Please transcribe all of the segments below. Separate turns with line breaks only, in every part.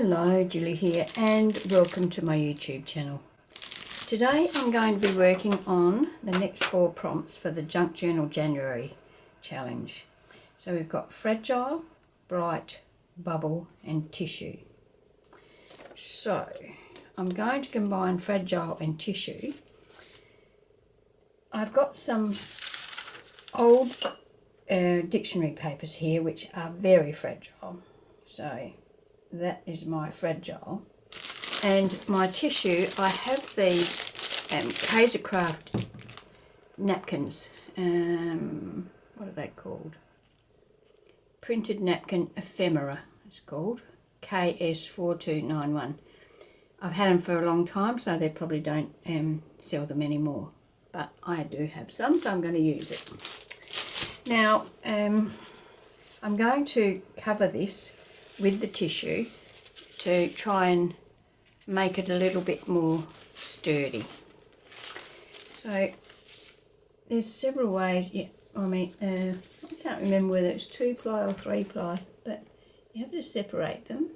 Hello, Julie here and welcome to my YouTube channel. Today I'm going to be working on the next 4 prompts for the Junk Journal January challenge. So we've got Fragile, Bright, Bubble and Tissue. So I'm going to combine Fragile and Tissue. I've got some old dictionary papers here which are very fragile. So that is my Fragile. And my tissue, I have these Papercraft napkins. What are they called? Printed napkin ephemera, it's called. KS4291. I've had them for a long time, so they probably don't sell them anymore. But I do have some, so I'm going to use it. Now, I'm going to cover this with the tissue to try and make it a little bit more sturdy. So there's several ways. Yeah, I can't remember whether it's 2-ply or 3-ply, but you have to separate them.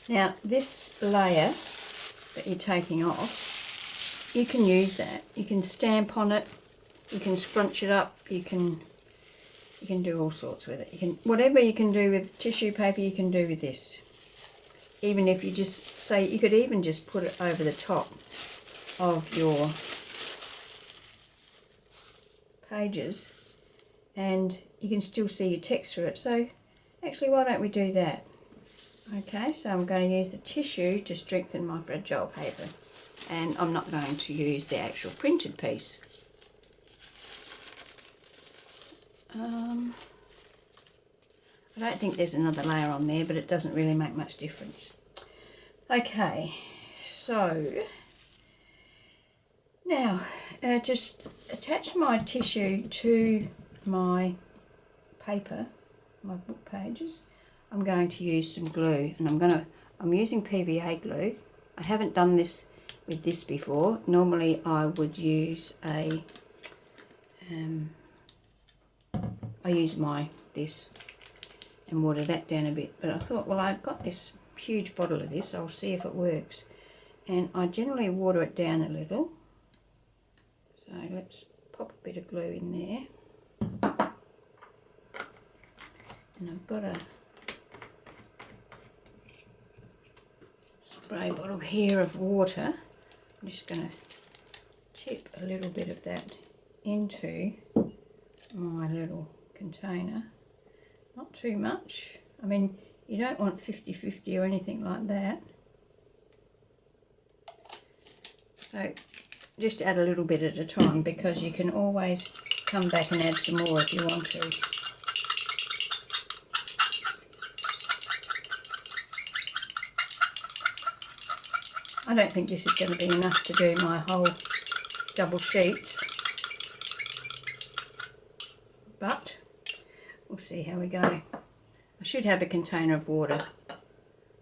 Now this layer that you're taking off, you can use that. You can stamp on it, you can scrunch it up, you can do all sorts with it. Whatever you can do with tissue paper, you can do with this. Even if you just say, you could even just put it over the top of your pages and you can still see your text through it. So actually, why don't we do that? Okay, so I'm going to use the tissue to strengthen my fragile paper, and I'm not going to use the actual printed piece. I don't think there's another layer on there, but it doesn't really make much difference. Okay, so now just attach my tissue to my paper, my book pages. I'm going to use some glue, and I'm using PVA glue. I haven't done this with this before. Normally I would use I use this and water that down a bit, but I thought, well, I've got this huge bottle of this, I'll see if it works. And I generally water it down a little. So let's pop a bit of glue in there. And I've got a spray bottle here of water. I'm just going to tip a little bit of that into my little container. Not too much. I mean, you don't want 50-50 or anything like that. So just add a little bit at a time, because you can always come back and add some more if you want to. I don't think this is going to be enough to do my whole double sheets, but we'll see how we go. I should have a container of water.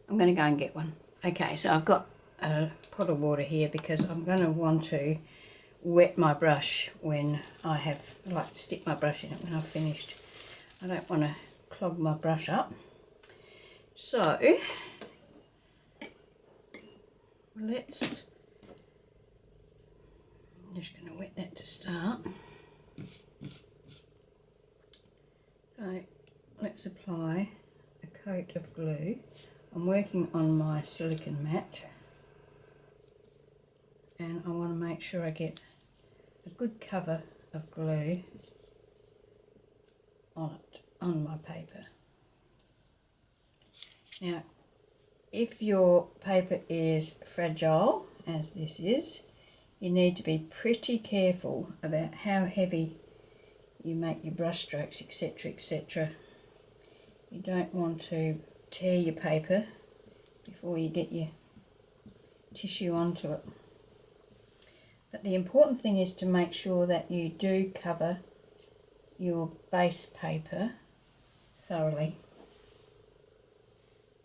I'm going to go and get one. Okay, so I've got a pot of water here because I'm going to want to wet my brush when I like to stick my brush in it when I've finished. I don't want to clog my brush up. So I'm just going to wet that to start. So let's apply a coat of glue. I'm working on my silicone mat, and I want to make sure I get a good cover of glue on my paper. Now, if your paper is fragile, as this is, you need to be pretty careful about how heavy you make your brush strokes, etc., etc. You don't want to tear your paper before you get your tissue onto it. But the important thing is to make sure that you do cover your base paper thoroughly.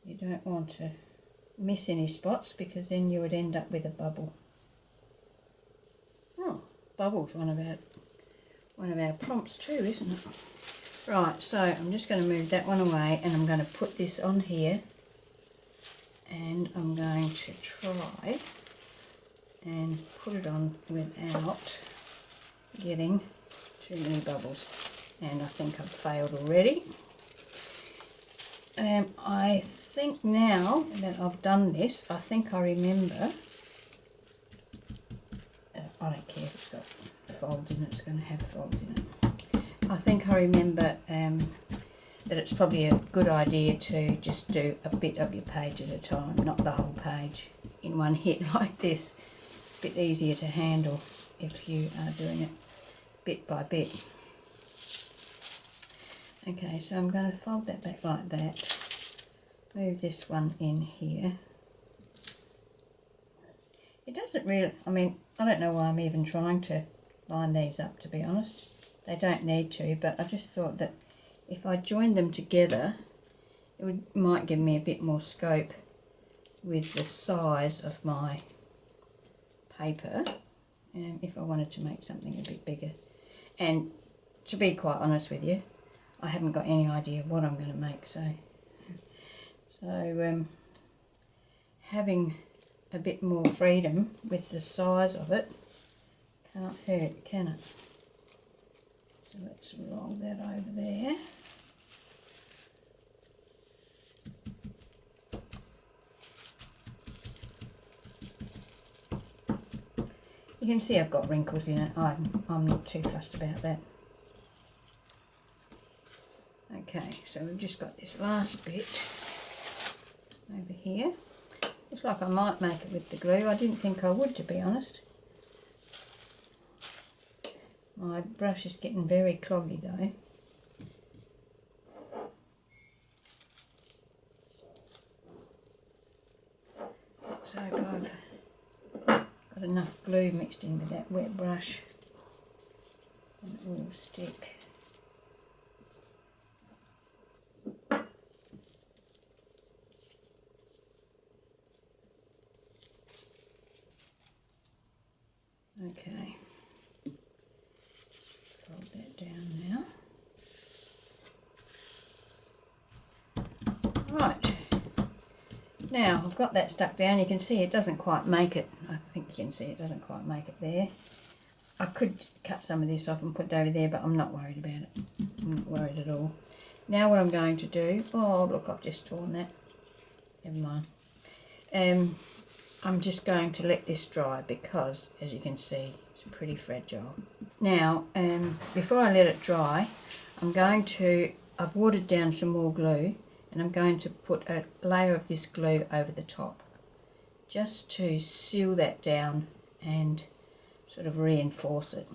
You don't want to miss any spots, because then you would end up with a bubble. Oh, bubble's one of our prompts too, isn't it? Right, so I'm just going to move that one away and I'm going to put this on here, and I'm going to try and put it on without getting too many bubbles, and I think I've failed already. I think now that I've done this, I think I remember, I don't care if it's got folds in it, it's going to have folds in it. I think I remember that it's probably a good idea to just do a bit of your page at a time, not the whole page in one hit like this. A bit easier to handle if you are doing it bit by bit. Okay, so I'm going to fold that back like that, move this one in here. It doesn't really, I mean, I don't know why I'm even trying to line these up, to be honest. They don't need to, but I just thought that if I joined them together, it might give me a bit more scope with the size of my paper, if I wanted to make something a bit bigger. And to be quite honest with you, I haven't got any idea what I'm going to make, so having a bit more freedom with the size of it can't hurt, can it? So let's roll that over there. You can see I've got wrinkles in it. I'm not too fussed about that. Okay, so we've just got this last bit over here. Looks like I might make it with the glue. I didn't think I would, to be honest. My brush is getting very cloggy though. So I've got enough glue mixed in with that wet brush and it will stick. Okay, fold that down now. Right, now I've got that stuck down. You can see it doesn't quite make it. I think you can see it doesn't quite make it there. I could cut some of this off and put it over there, but I'm not worried about it. I'm not worried at all. Now what I'm going to do, oh look, I've just torn that. Never mind. I'm just going to let this dry because, as you can see, it's pretty fragile. Now, before I let it dry, I've watered down some more glue, and I'm going to put a layer of this glue over the top, just to seal that down and sort of reinforce it.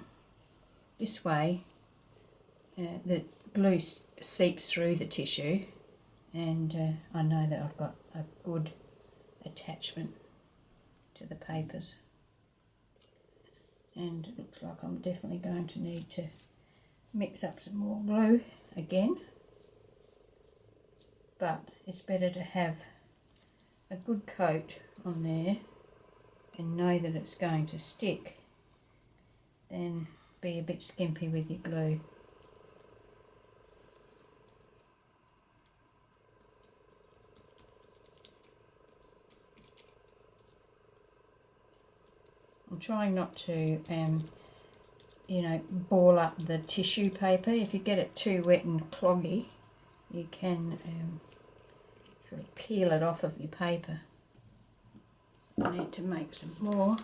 This way, the glue seeps through the tissue, and I know that I've got a good attachment to the papers. And it looks like I'm definitely going to need to mix up some more glue again, but it's better to have a good coat on there and know that it's going to stick than be a bit skimpy with your glue. I'm trying not to, you know, ball up the tissue paper. If you get it too wet and cloggy, you can sort of peel it off of your paper. I need to make some more.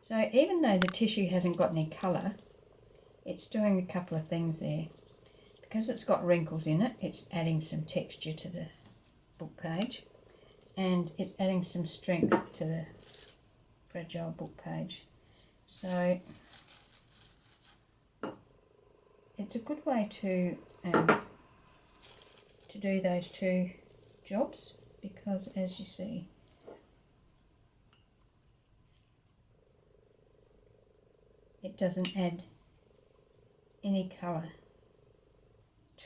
So even though the tissue hasn't got any colour, it's doing a couple of things there. Because it's got wrinkles in it, it's adding some texture to the book page, and it's adding some strength to the fragile book page. So it's a good way to do those two jobs, because as you see, it doesn't add any colour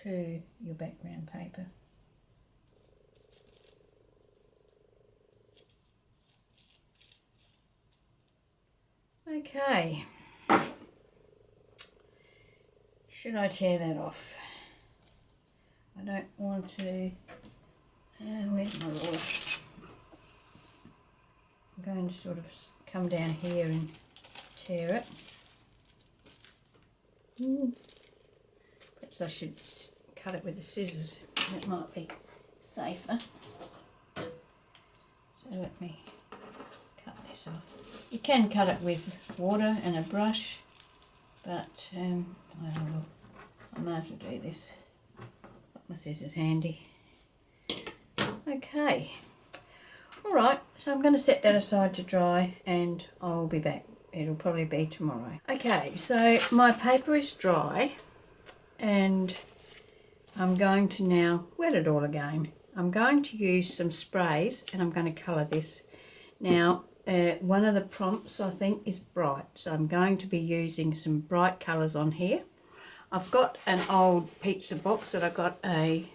to your background paper. Okay, should I tear that off? I don't want to, where's my ruler? I'm going to sort of come down here and tear it. Perhaps I should cut it with the scissors, that might be safer. So let me cut this off. You can cut it with water and a brush, but I might as well do this. Got my scissors handy. Okay, alright, so I'm going to set that aside to dry and I'll be back. It'll probably be tomorrow. Okay, so my paper is dry and I'm going to now wet it all again. I'm going to use some sprays and I'm going to colour this. Now, one of the prompts I think is bright, so I'm going to be using some bright colours on here. I've got an old pizza box that I got a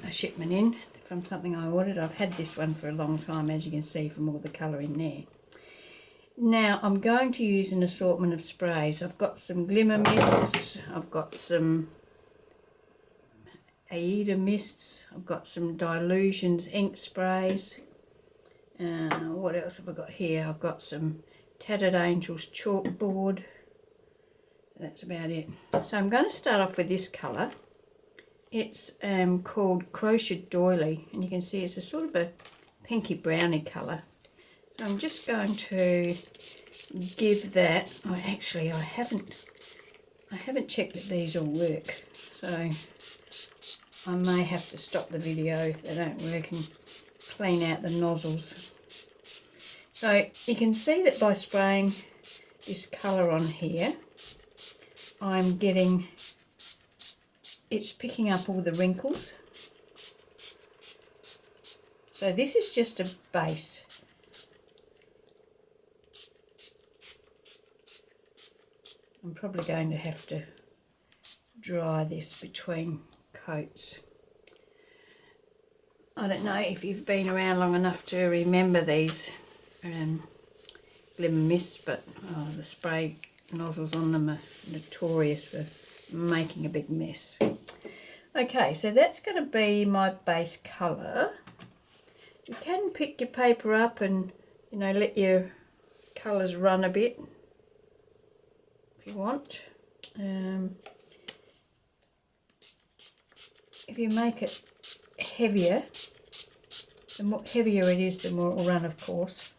shipment in from something I ordered. I've had this one for a long time, as you can see from all the colour in there. Now I'm going to use an assortment of sprays. I've got some Glimmermists, I've got some Eyelets mists, I've got some Dilutions ink sprays. What else have I got here? I've got some Tattered Angels chalkboard. That's about it. So I'm going to start off with this colour. It's called Crochet Doily, and you can see it's a sort of a pinky browny colour. So I'm just going to give that. Oh, actually, I haven't checked that these all work, so I may have to stop the video if they don't work and clean out the nozzles. So you can see that by spraying this colour on here, I'm getting, it's picking up all the wrinkles. So this is just a base. I'm probably going to have to dry this between coats. I don't know if you've been around long enough to remember these Glimmermists, but the spray nozzles on them are notorious for making a big mess. Okay, so that's going to be my base colour. You can pick your paper up and, you know, let your colours run a bit if you want. If you make it heavier, the more heavier it is, the more it will run, of course.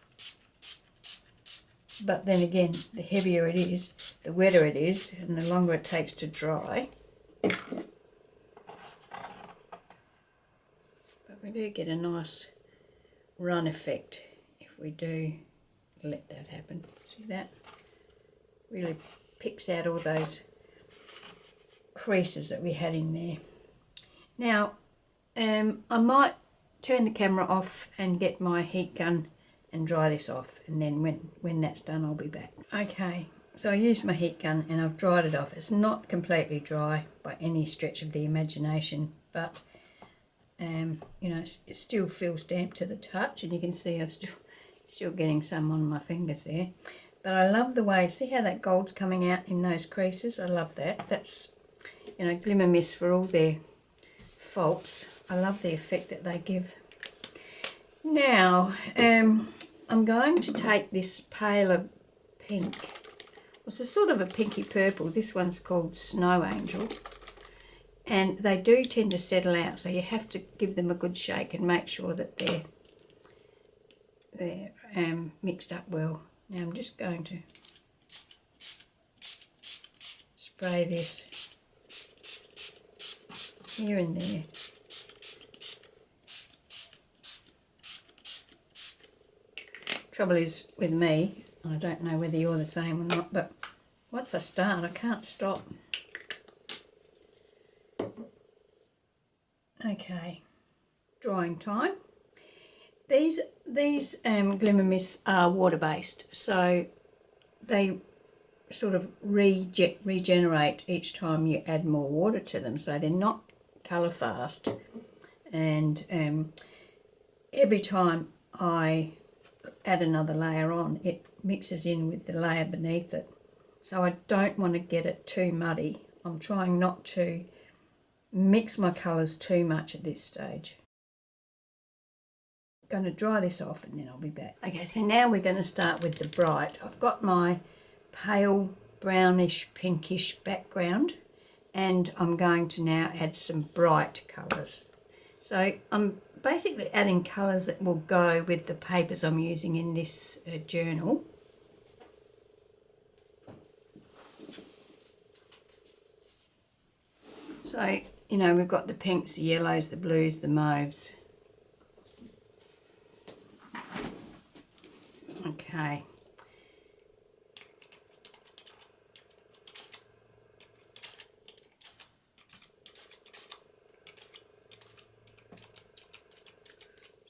But then again, the heavier it is, the wetter it is, and the longer it takes to dry. But we do get a nice run effect if we do let that happen. See that? Really picks out all those creases that we had in there. Now, I might turn the camera off and get my heat gun and dry this off, and then when that's done I'll be back. Okay, so I used my heat gun and I've dried it off. It's not completely dry by any stretch of the imagination, but you know, it still feels damp to the touch, and you can see I'm still getting some on my fingers there. But I love the way, see how that gold's coming out in those creases? I love that. That's, you know, Glimmermist, for all their faults, I love the effect that they give. Now, I'm going to take this paler pink. It's a sort of a pinky purple. This one's called Snow Angel. And they do tend to settle out, so you have to give them a good shake and make sure that they're mixed up well. Now I'm just going to spray this here and there. Trouble is with me, I don't know whether you're the same or not, but once I start I can't stop. Okay, drying time. These Glimmermists are water-based, so they sort of regenerate each time you add more water to them, so they're not colour fast. And every time I add another layer on, it mixes in with the layer beneath it. So I don't want to get it too muddy. I'm trying not to mix my colours too much at this stage. I'm going to dry this off and then I'll be back. Okay, so now we're going to start with the bright. I've got my pale brownish pinkish background and I'm going to now add some bright colours. So I'm basically adding colours that will go with the papers I'm using in this journal. So, you know, we've got the pinks, the yellows, the blues, the mauves. Okay.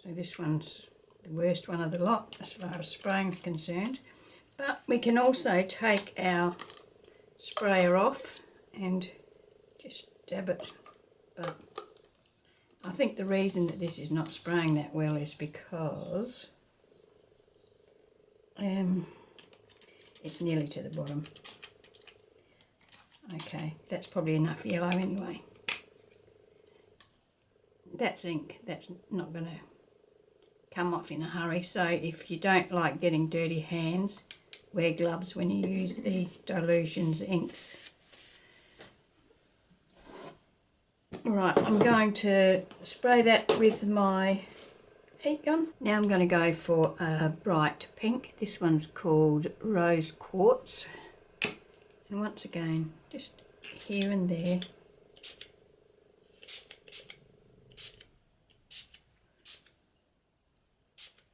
So this one's the worst one of the lot as far as spraying is concerned. But we can also take our sprayer off and just dab it. But I think the reason that this is not spraying that well is because it's nearly to the bottom. Okay, that's probably enough yellow anyway. That's ink, that's not going to come off in a hurry, so if you don't like getting dirty hands, wear gloves when you use the Dilutions inks. Right, I'm going to spray that with my heat gun. Now I'm going to go for a bright pink. This one's called Rose Quartz. And once again, just here and there.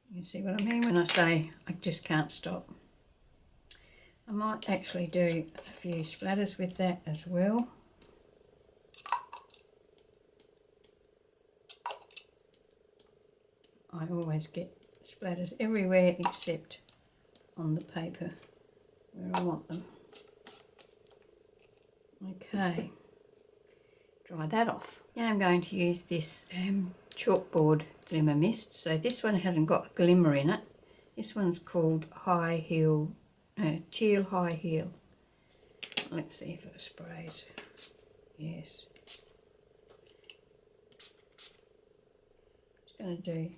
You can see what I mean when I say I just can't stop. I might actually do a few splatters with that as well. I always get splatters everywhere except on the paper where I want them. Okay, dry that off. Now I'm going to use this chalkboard Glimmermist. So this one hasn't got glimmer in it. This one's called High Heel, Teal High Heel. Let's see if it sprays. Yes. Just going to do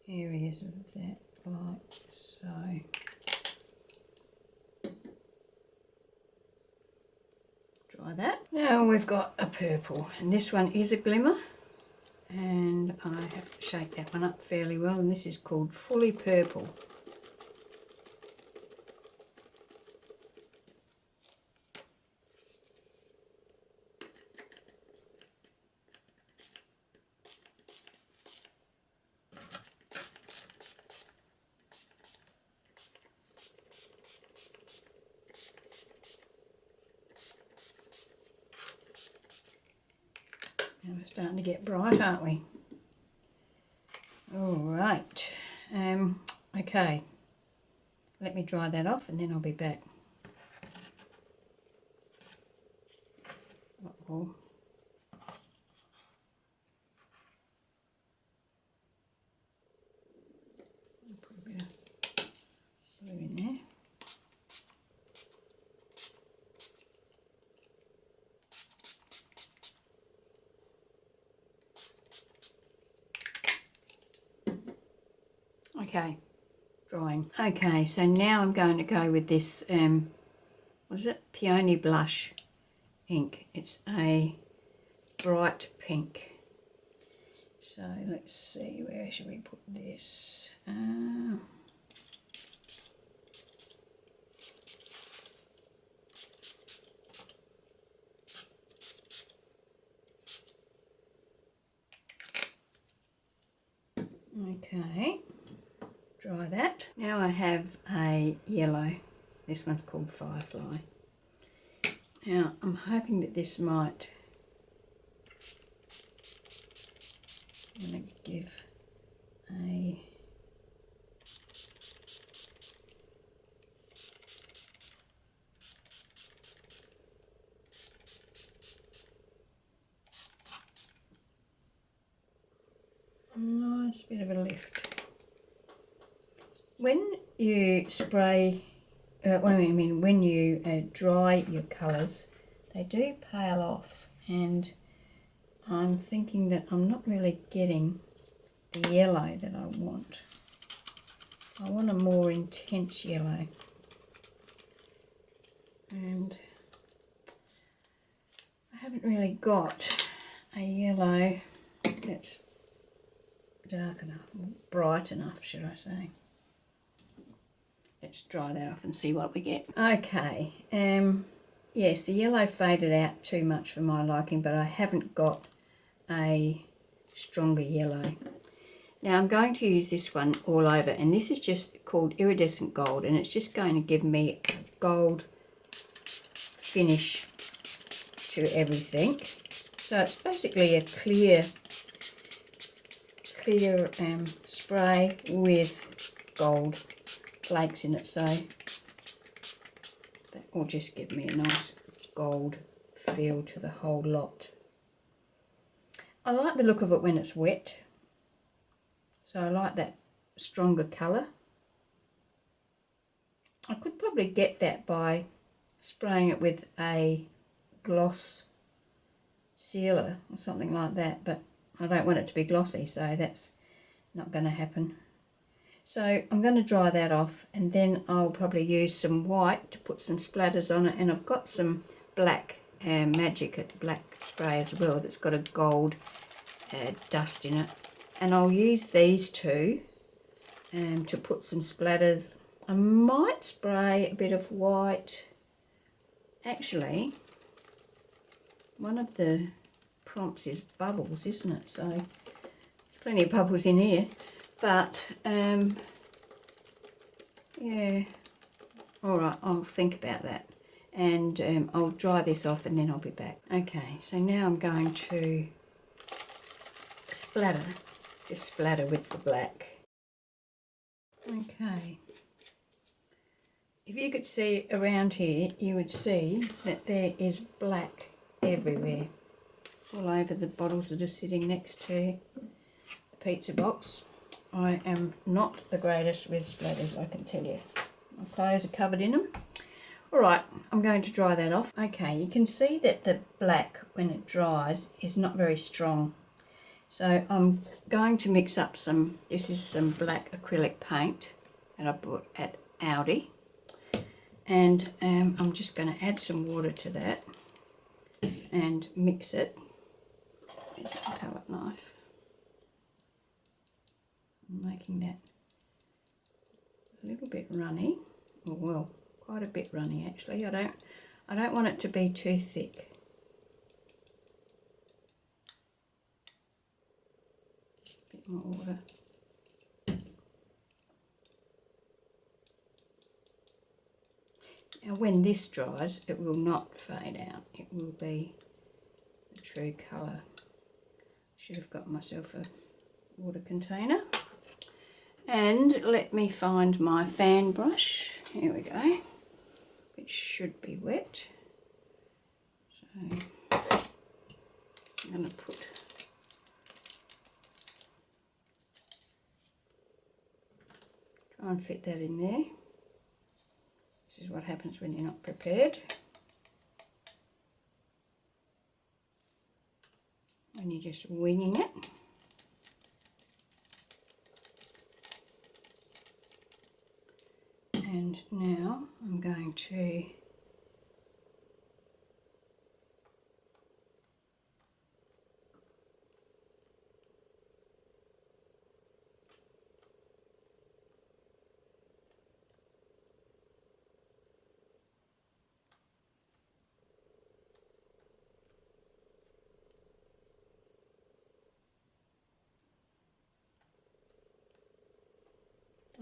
areas of that like so. Dry that. Now we've got a purple, and this one is a glimmer, and I have to shake that one up fairly well, and this is called Fully Purple. And we're starting to get bright, aren't we? All right. Okay. Let me dry that off and then I'll be back. Uh-oh. Put a bit of blue in there. Okay, drying. Okay, so now I'm going to go with this, what is it? Peony Blush ink. It's a bright pink. So let's see, where should we put this? Okay. Dry that. Now I have a yellow. This one's called Firefly. Now I'm hoping that this might give a nice bit of a lift. When you spray, when you dry your colours, they do pale off, and I'm thinking that I'm not really getting the yellow that I want. I want a more intense yellow, and I haven't really got a yellow that's dark enough, or bright enough, should I say. Let's dry that off and see what we get. Okay, yes, the yellow faded out too much for my liking, but I haven't got a stronger yellow. Now I'm going to use this one all over, and this is just called Iridescent Gold, and it's just going to give me a gold finish to everything. So it's basically a clear spray with gold flakes in it, so that will just give me a nice gold feel to the whole lot. I like the look of it when it's wet, so I like that stronger colour. I could probably get that by spraying it with a gloss sealer or something like that, but I don't want it to be glossy, so that's not going to happen. So I'm going to dry that off, and then I'll probably use some white to put some splatters on it, and I've got some black magic black spray as well that's got a gold dust in it, and I'll use these two to put some splatters. I might spray a bit of white. Actually, one of the prompts is bubbles, isn't it? So there's plenty of bubbles in here, but yeah, all right, I'll think about that, and I'll dry this off and then I'll be back. Okay, so now I'm going to just splatter with the black. Okay, if you could see around here, you would see that there is black everywhere, all over the bottles that are sitting next to the pizza box. I am not the greatest with splatters, I can tell you. My clothes are covered in them. Alright, I'm going to dry that off. Okay, you can see that the black, when it dries, is not very strong. So I'm going to mix up some, this is some black acrylic paint that I bought at Aldi. And I'm just going to add some water to that and mix it. There's a palette knife. I'm making that a little bit runny, or well, quite a bit runny actually. I don't want it to be too thick. Just a bit more water. Now when this dries, it will not fade out. It will be the true colour. Should have got myself a water container. And let me find my fan brush. Here we go. It should be wet. So I'm going to try and fit that in there. This is what happens when you're not prepared. When you're just winging it. And now I'm going to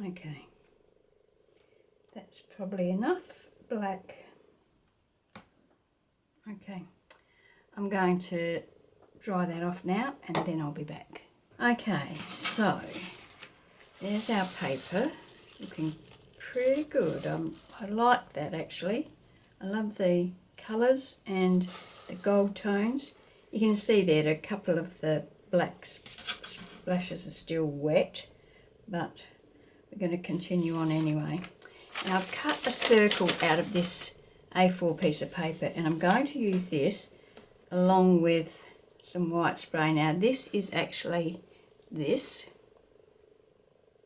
okay. That's probably enough black. Okay, I'm going to dry that off now and then I'll be back. Okay, so there's our paper, looking pretty good. I like that actually. I love the colours and the gold tones. You can see there are a couple of the black splashes are still wet, but we're going to continue on anyway. Now I've cut a circle out of this A4 piece of paper, and I'm going to use this along with some white spray. Now this is actually this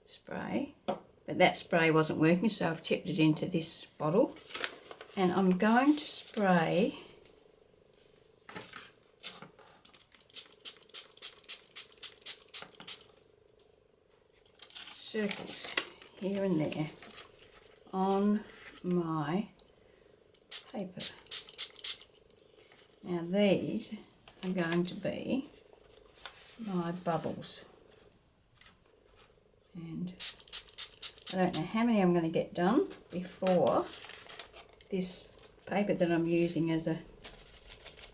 spray, but that spray wasn't working, so I've tipped it into this bottle, and I'm going to spray circles here and there on my paper. Now these are going to be my bubbles, and I don't know how many I'm going to get done before this paper that I'm using as a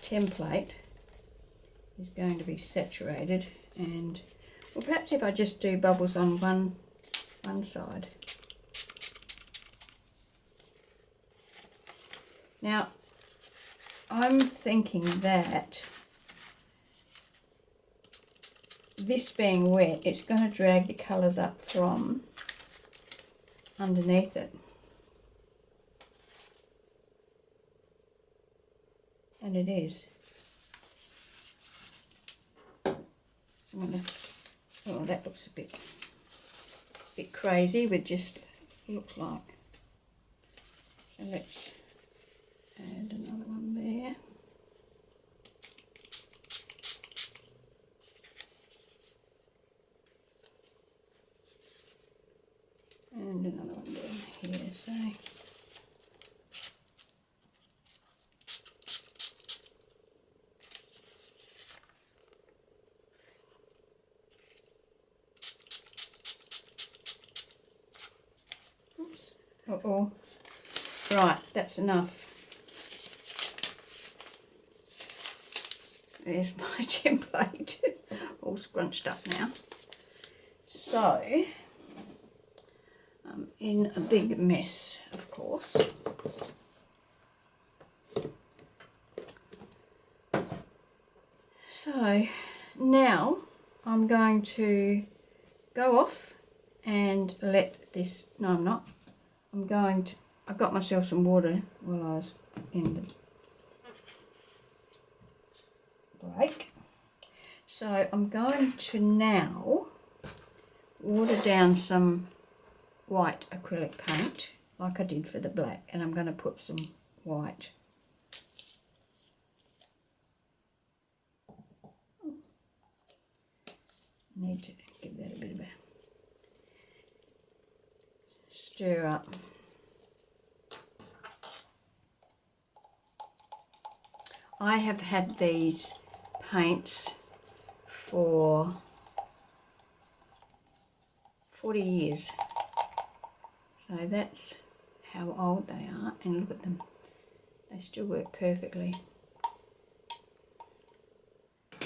template is going to be saturated, and well, perhaps if I just do bubbles on one side. Now I'm thinking that this being wet, it's going to drag the colours up from underneath it. And it is. So I'm going to, oh, that looks a bit crazy with just, looks like. So let's add another one there. And another one down here, so. Oops. Uh-oh. Right, that's enough. There's my template, all scrunched up now. So, I'm in a big mess, of course. So, now I'm going to go off and let this, no I'm not, I got myself some water while I was in the break. So I'm going to now water down some white acrylic paint like I did for the black, and I'm going to put some white. Need to give that a bit of a stir up. I have had these paints for 40 years. So that's how old they are, and look at them. They still work perfectly.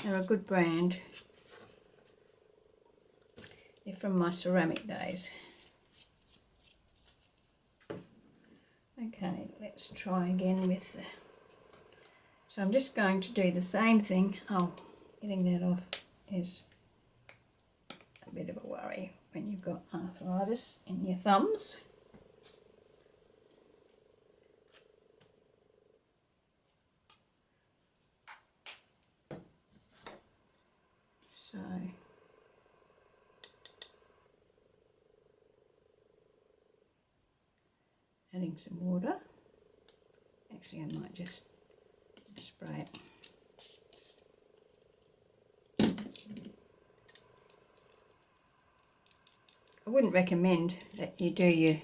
They're a good brand. They're from my ceramic days. Okay, let's try again with the... So I'm just going to do the same thing. Oh, getting that off is a bit of a worry when you've got arthritis in your thumbs. So adding some water. Actually, I might just spray it. I wouldn't recommend that you do your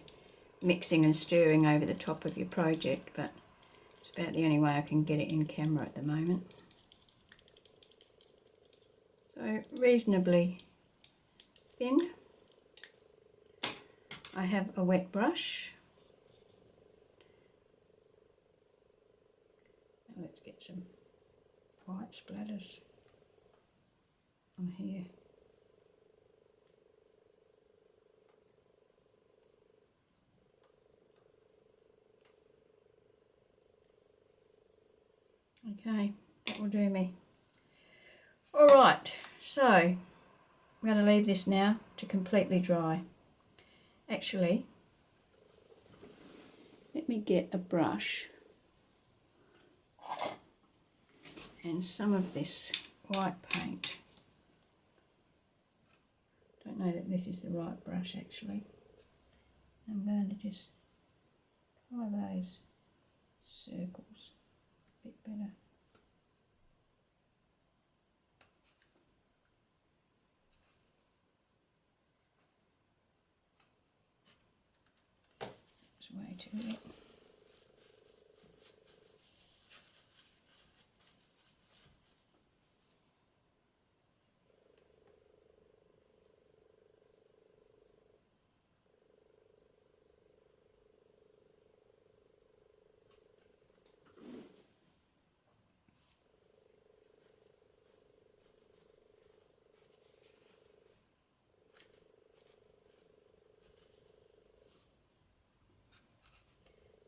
mixing and stirring over the top of your project, but it's about the only way I can get it in camera at the moment. So reasonably thin. I have a wet brush. Now let's get some white splatters on here. Okay, that will do me. Alright, so I'm going to leave this now to completely dry. Actually, let me get a brush and some of this white paint. Don't know that this is the right brush actually. I'm going to just colour those circles a bit better. It's way too wet.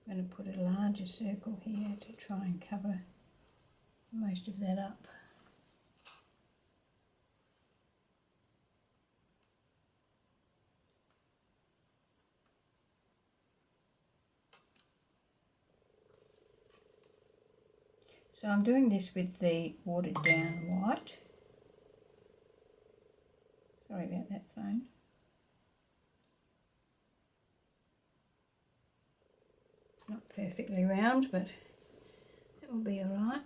I'm going to put a larger circle here to try and cover most of that up. So I'm doing this with the watered down white. Sorry about that phone. Not perfectly round, but it will be alright.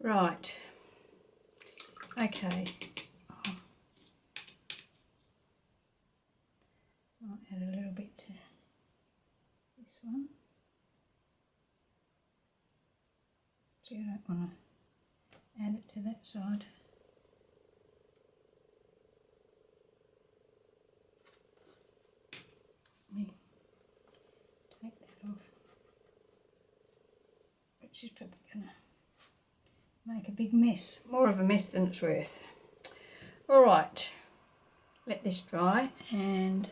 Right, okay. Might add a little bit to this one. So you don't want to add it to that side. Let me take that off, which is probably going to make a big mess, more of a mess than it's worth. Alright, let this dry and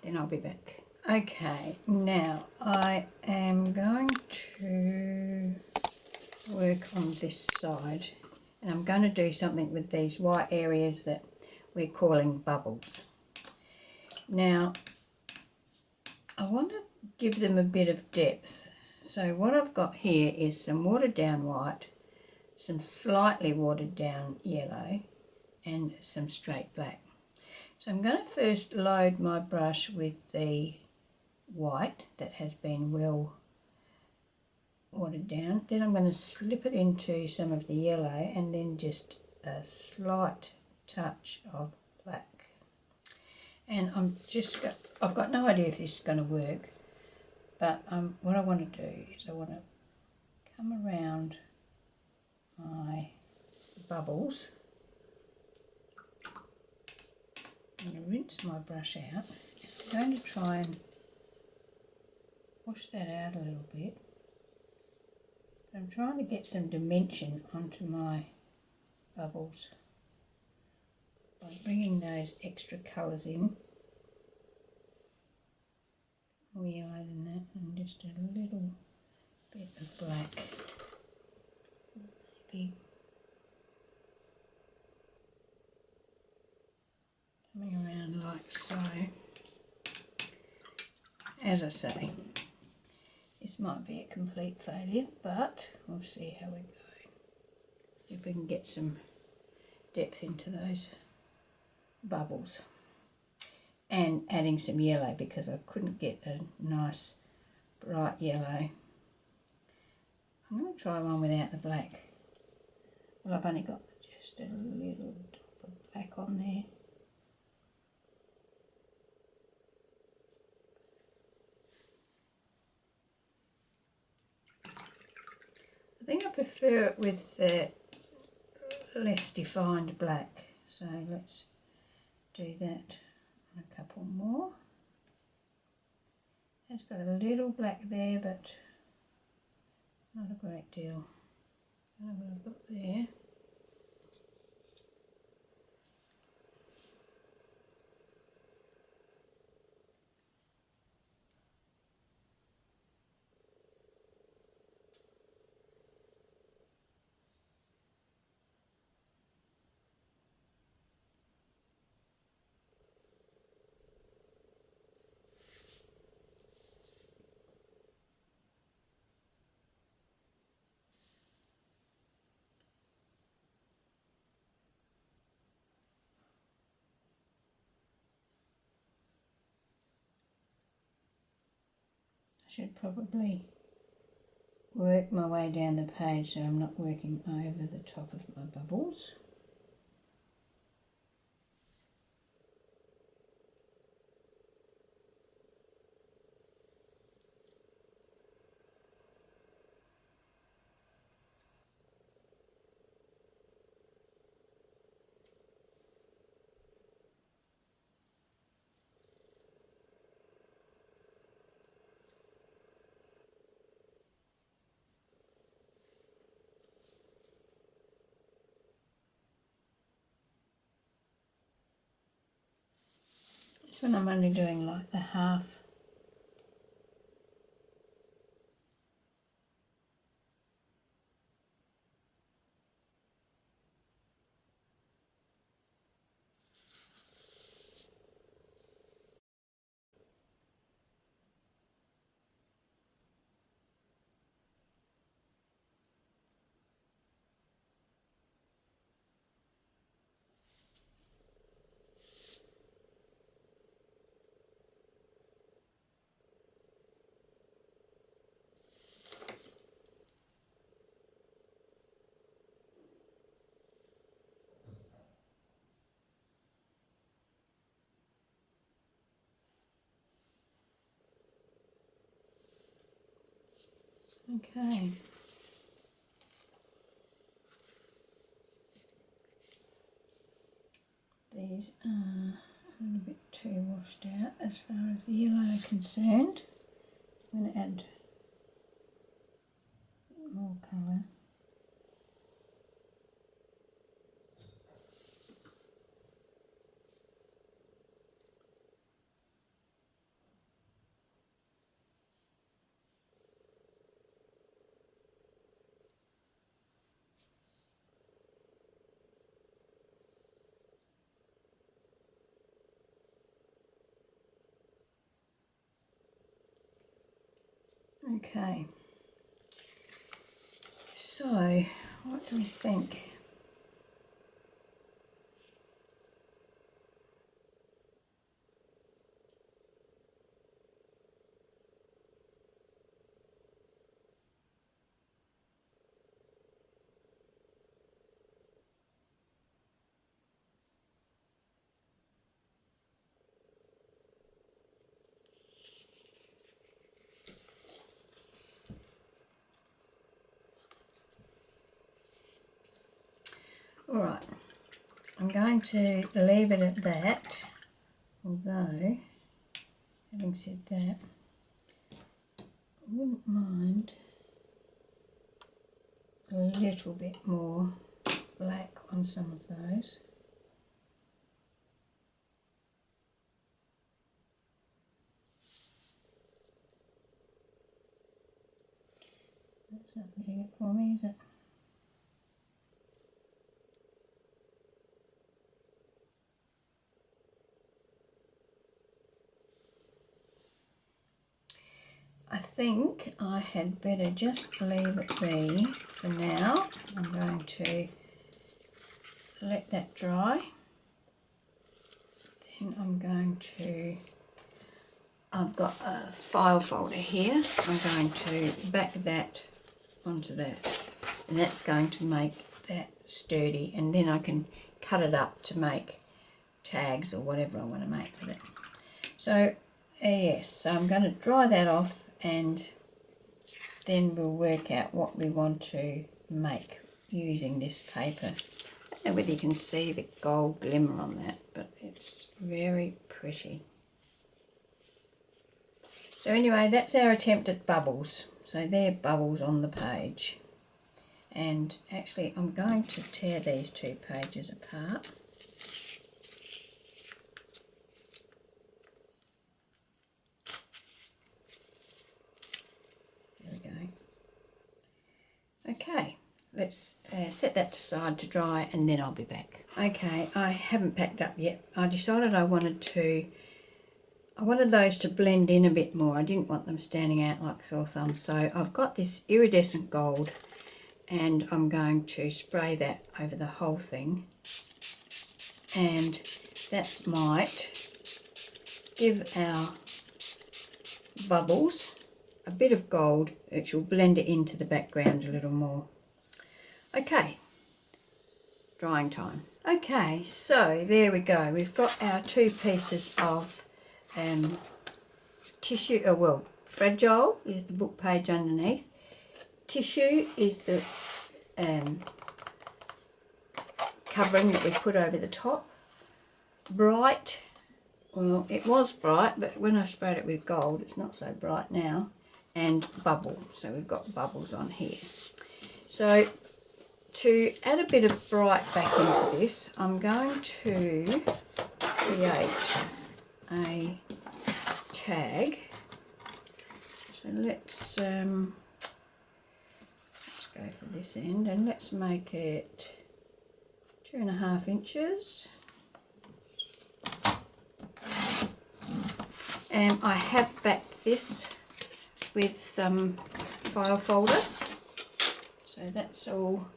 then I'll be back. Okay, now I am going to work on this side and I'm going to do something with these white areas that we're calling bubbles. Now I want to give them a bit of depth, so what I've got here is some watered down white, some slightly watered down yellow and some straight black. So I'm going to first load my brush with the white that has been well watered down. Then I'm going to slip it into some of the yellow and then just a slight touch of black. And I've got no idea if this is going to work, but what I want to do is I want to come around my bubbles. I'm going to rinse my brush out. I'm going to try and wash that out a little bit. I'm trying to get some dimension onto my bubbles by bringing those extra colours in. More yellow than that, and just a little bit of black. Maybe coming around like so. As I say, this might be a complete failure, but we'll see how we go. If we can get some depth into those bubbles. And adding some yellow because I couldn't get a nice bright yellow I'm going to try one without the black. Well, I've only got just a little dot of black on there. I think I prefer it with the less defined black, so let's do that on a couple more. It's got a little black there, but not a great deal. I don't know what I've got there. I should probably work my way down the page so I'm not working over the top of my bubbles. This one I'm only doing like the half. Okay. These are a little bit too washed out as far as the yellow are concerned. I'm going to add more colour. Okay, so what do we think? Alright, I'm going to leave it at that, although, having said that, I wouldn't mind a little bit more black on some of those. That's not doing it for me, is it? I think I had better just leave it be for now. I'm going to let that dry. Then I'm going to, I've got a file folder here. I'm going to back that onto that, and that's going to make that sturdy, and then I can cut it up to make tags or whatever I want to make with it. So yes, so I'm going to dry that off, and then we'll work out what we want to make using this paper. I don't know whether you can see the gold glimmer on that, but it's very pretty. So anyway, that's our attempt at bubbles. So they're bubbles on the page. And actually I'm going to tear these two pages apart. There we go. Okay, let's set that aside to dry, and then I'll be back. Okay, I haven't packed up yet. I decided I wanted those to blend in a bit more. I didn't want them standing out like sore thumbs. So I've got this iridescent gold, and I'm going to spray that over the whole thing, and that might give our bubbles a bit of gold, which will blend it into the background a little more. Okay, drying time. Okay, so there we go. We've got our two pieces of tissue, fragile is the book page underneath. Tissue is the covering that we put over the top. Bright, well, it was bright, but when I sprayed it with gold, it's not so bright now. And bubble, so we've got bubbles on here. So to add a bit of bright back into this, I'm going to create a tag. So let's go for this end, and let's make it 2.5 inches. And I have backed this with some file folder, so that's all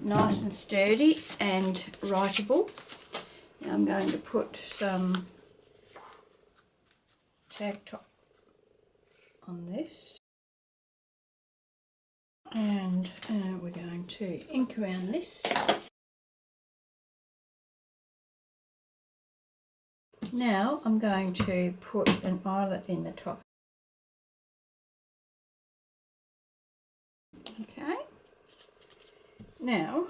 nice and sturdy and writable. Now I'm going to put some tag top on this, and we're going to ink around this. Now I'm going to put an eyelet in the top. Okay, now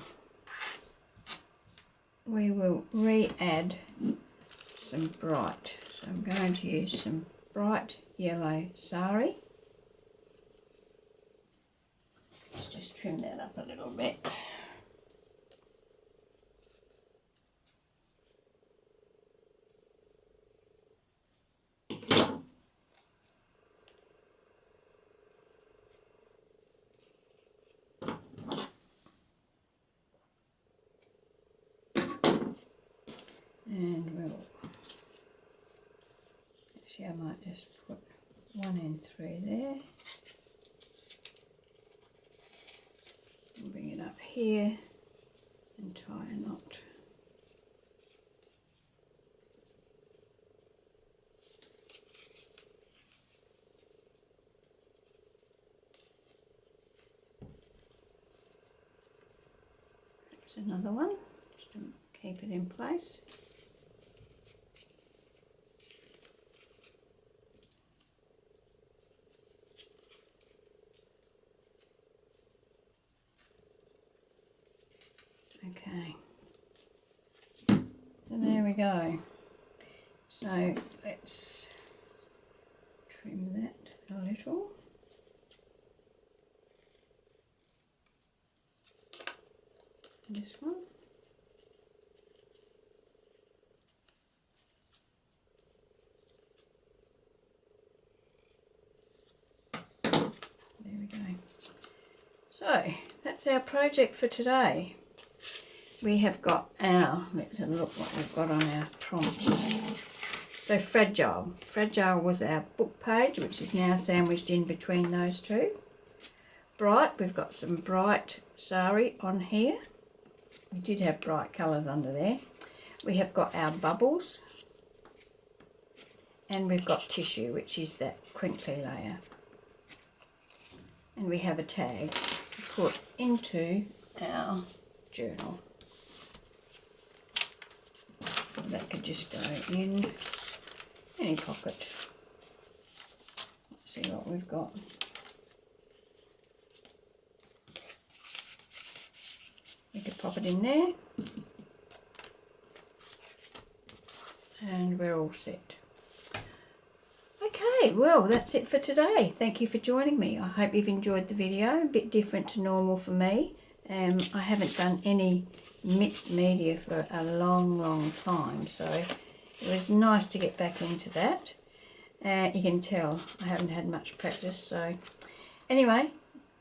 we will re-add some bright. So I'm going to use some bright yellow sari. Let's just trim that up a little bit. And we'll, actually I might just put one end through there, and bring it up here and tie a knot. Perhaps another one, just to keep it in place. Okay, so there we go. So let's trim that a little. This one. There we go. So that's our project for today. We have got our, let's have a look what we've got on our prompts. So fragile. Fragile was our book page, which is now sandwiched in between those two. Bright, we've got some bright sari on here. We did have bright colours under there. We have got our bubbles. And we've got tissue, which is that crinkly layer. And we have a tag to put into our journal. That could just go in any pocket. Let's see what we've got. We could pop it in there. And we're all set. Okay, well that's it for today. Thank you for joining me. I hope you've enjoyed the video. A bit different to normal for me. I haven't done any mixed media for a long time, so it was nice to get back into that. You can tell I haven't had much practice, so anyway,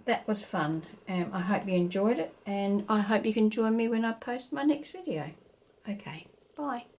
that was fun. I hope you enjoyed it, and I hope you can join me when I post my next video. Okay, bye.